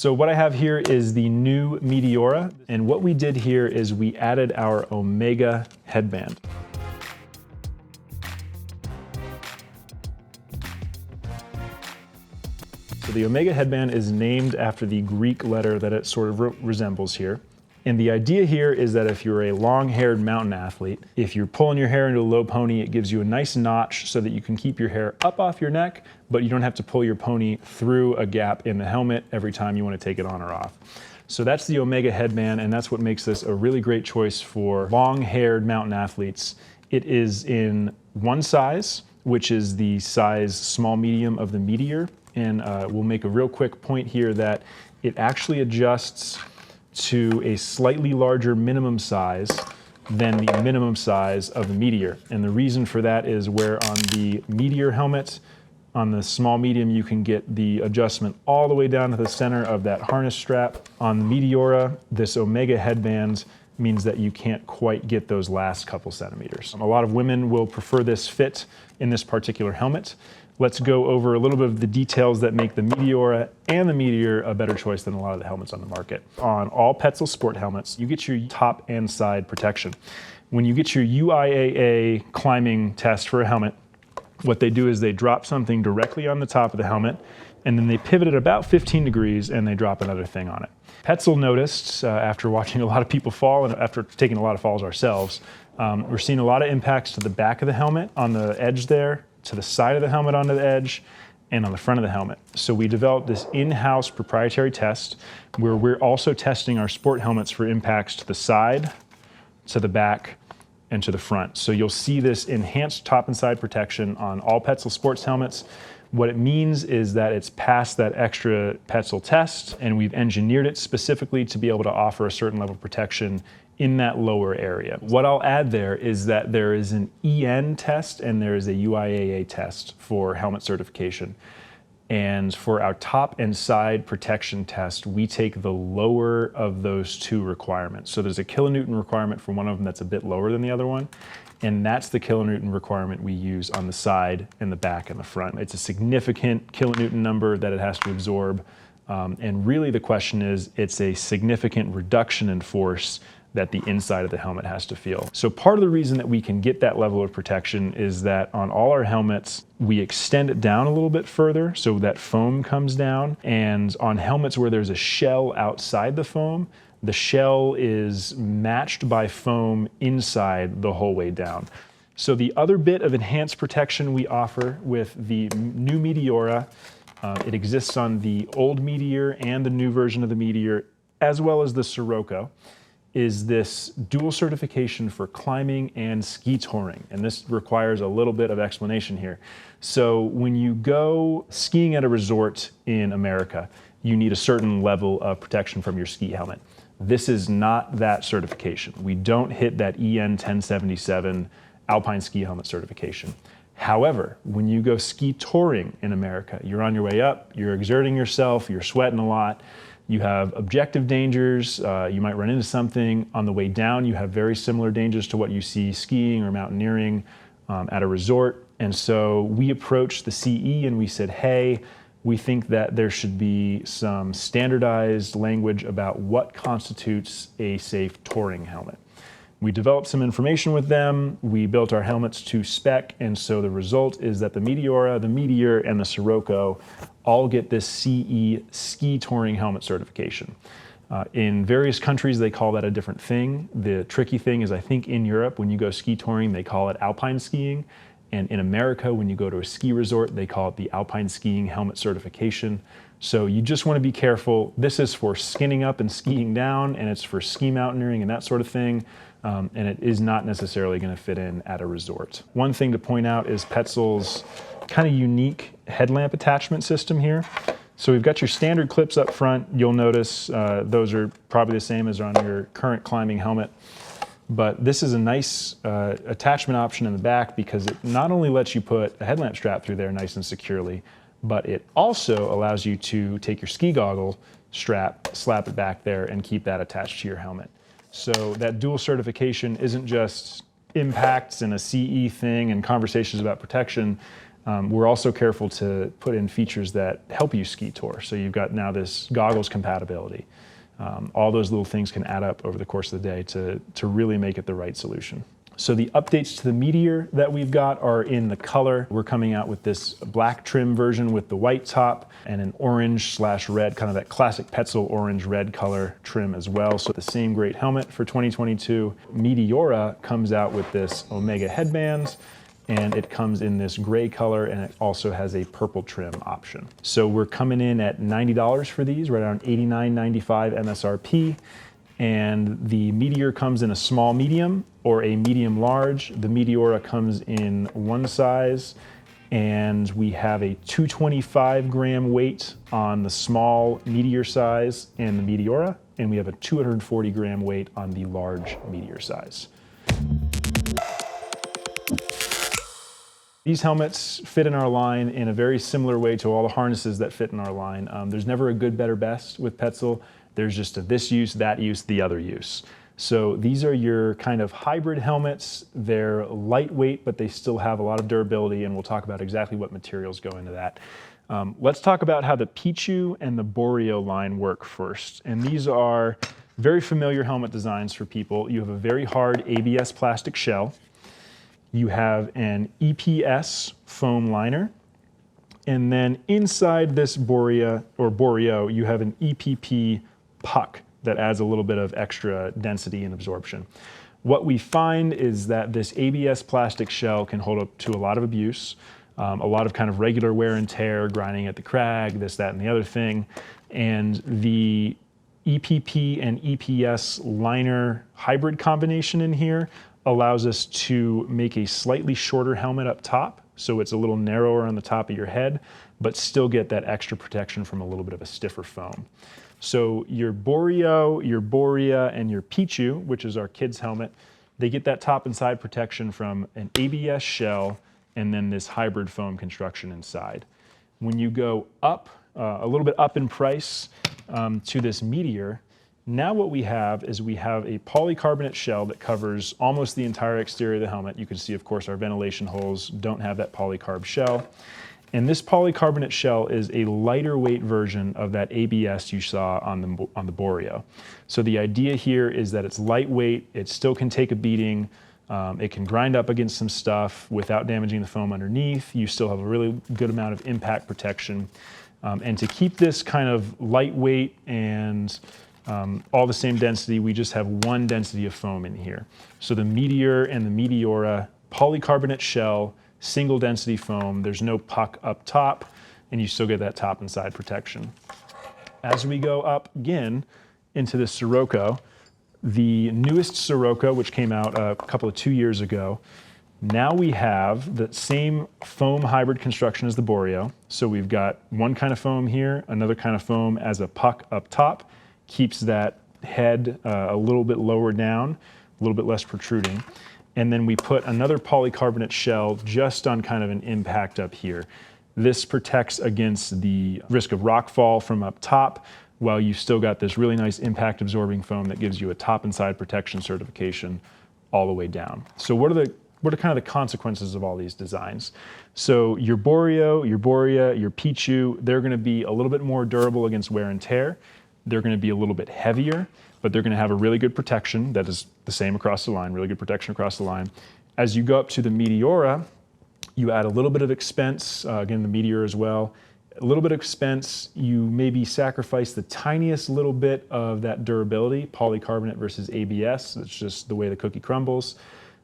So what I have here is the new Meteora, and what we did here is we added our Omega headband. So the Omega headband is named after the Greek letter that it sort of resembles here. And the idea here is that if you're a long-haired mountain athlete, if you're pulling your hair into a low pony, it gives you a nice notch so that you can keep your hair up off your neck, but you don't have to pull your pony through a gap in the helmet every time you want to take it on or off. So that's the Omega headband, and that's what makes this a really great choice for long-haired mountain athletes. It is in one size, which is the size small medium of the Meteor. And we'll make a real quick point here that it actually adjusts to a slightly larger minimum size than the minimum size of the Meteor. And the reason for that is where on the Meteor helmet, on the small medium, you can get the adjustment all the way down to the center of that harness strap. On the Meteora, this Omega headband means that you can't quite get those last couple centimeters. A lot of women will prefer this fit in this particular helmet. Let's go over a little bit of the details that make the Meteora and the Meteor a better choice than a lot of the helmets on the market. On all Petzl sport helmets, you get your top and side protection. When you get your UIAA climbing test for a helmet, what they do is they drop something directly on the top of the helmet, and then they pivot it about 15 degrees and they drop another thing on it. Petzl noticed, after watching a lot of people fall and after taking a lot of falls ourselves, we're seeing a lot of impacts to the back of the helmet on the edge there, to the side of the helmet onto the edge, and on the front of the helmet. So we developed this in-house proprietary test where we're also testing our sport helmets for impacts to the side, to the back, and to the front. So you'll see this enhanced top and side protection on all Petzl sports helmets. What it means is that it's passed that extra Petzl test, and we've engineered it specifically to be able to offer a certain level of protection in that lower area. What I'll add there is that there is an EN test and there is a UIAA test for helmet certification. And for our top and side protection test, we take the lower of those two requirements. So there's a kilonewton requirement for one of them that's a bit lower than the other one. And that's the kilonewton requirement we use on the side and the back and the front. It's a significant kilonewton number that it has to absorb. And really the question is, it's a significant reduction in force that the inside of the helmet has to feel. So part of the reason that we can get that level of protection is that on all our helmets, we extend it down a little bit further so that foam comes down. And on helmets where there's a shell outside the foam, the shell is matched by foam inside the whole way down. So the other bit of enhanced protection we offer with the new Meteora, it exists on the old Meteor and the new version of the Meteor, as well as the Sirocco, is this dual certification for climbing and ski touring. And this requires a little bit of explanation here. So when you go skiing at a resort in America, you need a certain level of protection from your ski helmet. This is not that certification. We don't hit that EN 1077 alpine ski helmet certification. However, when you go ski touring in America, you're on your way up, you're exerting yourself, you're sweating a lot, you have objective dangers, you might run into something. On the way down, you have very similar dangers to what you see skiing or mountaineering at a resort. And so we approached the CE and we said, hey, we think that there should be some standardized language about what constitutes a safe touring helmet. We developed some information with them, we built our helmets to spec, and so the result is that the Meteora, the Meteor, and the Sirocco all get this CE ski touring helmet certification. In various countries, they call that a different thing. The tricky thing is I think in Europe, when you go ski touring, they call it alpine skiing. And in America, when you go to a ski resort, they call it the alpine skiing helmet certification. So you just want to be careful. This is for skinning up and skiing down, and it's for ski mountaineering and that sort of thing. And it is not necessarily going to fit in at a resort. One thing to point out is Petzl's kind of unique headlamp attachment system here. So we've got your standard clips up front. You'll notice those are probably the same as on your current climbing helmet. But this is a nice attachment option in the back because it not only lets you put a headlamp strap through there nice and securely, but it also allows you to take your ski goggle strap, slap it back there, and keep that attached to your helmet. So that dual certification isn't just impacts and a CE thing and conversations about protection. We're also careful to put in features that help you ski tour. So you've got now this goggles compatibility. All those little things can add up over the course of the day to really make it the right solution. So the updates to the Meteor that we've got are in the color. We're coming out with this black trim version with the white top and an orange/red, kind of that classic Petzl orange-red color trim as well. So the same great helmet for 2022. Meteora comes out with this Omega headband, and it comes in this gray color, and it also has a purple trim option. So we're coming in at $90 for these, right around $89.95 MSRP. And the Meteor comes in a small medium or a medium large. The Meteora comes in one size, and we have a 225 gram weight on the small Meteor size and the Meteora, and we have a 240 gram weight on the large Meteor size. These helmets fit in our line in a very similar way to all the harnesses that fit in our line. There's never a good, better, best with Petzl. There's just a this use, that use, the other use. So these are your kind of hybrid helmets. They're lightweight, but they still have a lot of durability, and we'll talk about exactly what materials go into that. Let's talk about how the Petzl and the Boreo line work first. And these are very familiar helmet designs for people. You have a very hard ABS plastic shell. You have an EPS foam liner. And then inside this Boreo, you have an EPP puck that adds a little bit of extra density and absorption. What we find is that this ABS plastic shell can hold up to a lot of abuse, a lot of kind of regular wear and tear, grinding at the crag, this, that, and the other thing. And the EPP and EPS liner hybrid combination in here allows us to make a slightly shorter helmet up top, so it's a little narrower on the top of your head, but still get that extra protection from a little bit of a stiffer foam. So your Boreo, your Borea, and your Petzl, which is our kids' helmet, they get that top and side protection from an ABS shell and then this hybrid foam construction inside. When you go up, a little bit up in price to this Meteor, now what we have is we have a polycarbonate shell that covers almost the entire exterior of the helmet. You can see, of course, our ventilation holes don't have that polycarb shell. And this polycarbonate shell is a lighter weight version of that ABS you saw on the Boreo. So the idea here is that it's lightweight, it still can take a beating, it can grind up against some stuff without damaging the foam underneath. You still have a really good amount of impact protection. And to keep this kind of lightweight and all the same density, we just have one density of foam in here. So the Meteor and the Meteora, polycarbonate shell, single density foam, there's no puck up top, and you still get that top and side protection. As we go up again into the Sirocco, the newest Sirocco, which came out a couple of 2 years ago, now we have the same foam hybrid construction as the Boreo. So we've got one kind of foam here, another kind of foam as a puck up top, keeps that head a little bit lower down, a little bit less protruding. And then we put another polycarbonate shell just on kind of an impact up here. This protects against the risk of rock fall from up top, while you still got this really nice impact absorbing foam that gives you a top and side protection certification all the way down. So what are kind of the consequences of all these designs? So your Boreo, your Borea, your Petzl, they're gonna be a little bit more durable against wear and tear. They're gonna be a little bit heavier, but they're gonna have a really good protection that is the same across the line, really good protection across the line. As you go up to the Meteora, you add a little bit of expense, again, the Meteor as well, a little bit of expense, you maybe sacrifice the tiniest little bit of that durability, polycarbonate versus ABS, it's just the way the cookie crumbles.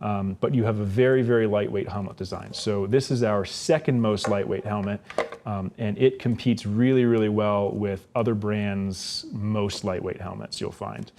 But you have a very, very lightweight helmet design. So this is our second most lightweight helmet, and it competes really, really well with other brands' most lightweight helmets you'll find.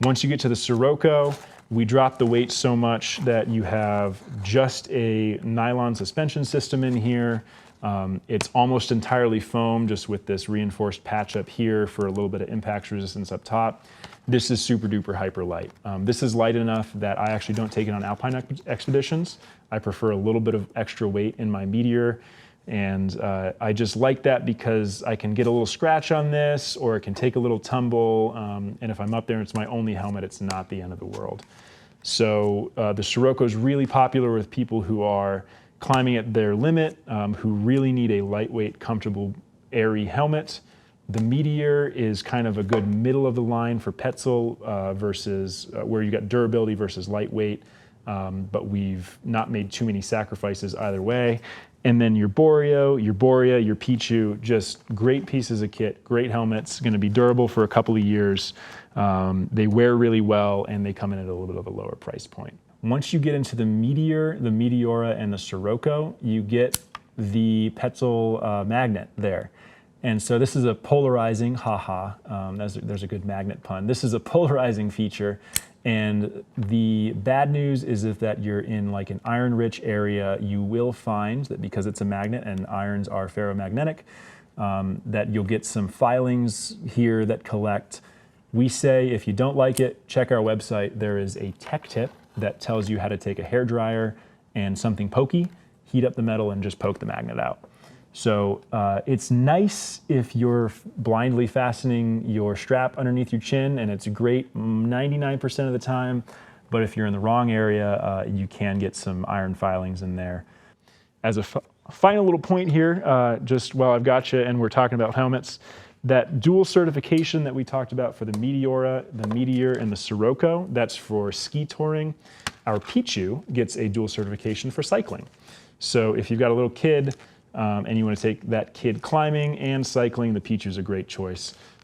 Once you get to the Sirocco, we drop the weight so much that you have just a nylon suspension system in here. It's almost entirely foam, just with this reinforced patch up here for a little bit of impact resistance up top. This is super duper hyper light. This is light enough that I actually don't take it on alpine expeditions. I prefer a little bit of extra weight in my Meteor, and I just like that because I can get a little scratch on this, or it can take a little tumble, and if I'm up there and it's my only helmet, it's not the end of the world. So the Sirocco is really popular with people who are climbing at their limit, who really need a lightweight, comfortable, airy helmet. The Meteor is kind of a good middle of the line for Petzl versus where you got durability versus lightweight, but we've not made too many sacrifices either way. And then your Boreo, your Borea, your Pichu, just great pieces of kit, great helmets, going to be durable for a couple of years. They wear really well, and they come in at a little bit of a lower price point. Once you get into the Meteor, the Meteora, and the Sirocco, you get the Petzl magnet there. And so this is a polarizing, there's a good magnet pun. This is a polarizing feature. And the bad news is if that you're in like an iron-rich area, you will find that because it's a magnet and irons are ferromagnetic, that you'll get some filings here that collect. We say if you don't like it, check our website. There is a tech tip that tells you how to take a hairdryer and something pokey, heat up the metal, and just poke the magnet out. So it's nice if you're blindly fastening your strap underneath your chin, and it's great 99% of the time. But if you're in the wrong area, you can get some iron filings in there. As a final little point here, just while I've got you and we're talking about helmets, that dual certification that we talked about for the Meteora, the Meteor, and the Sirocco, that's for ski touring. Our Pichu gets a dual certification for cycling. So if you've got a little kid, and you want to take that kid climbing and cycling, the Pichu is a great choice.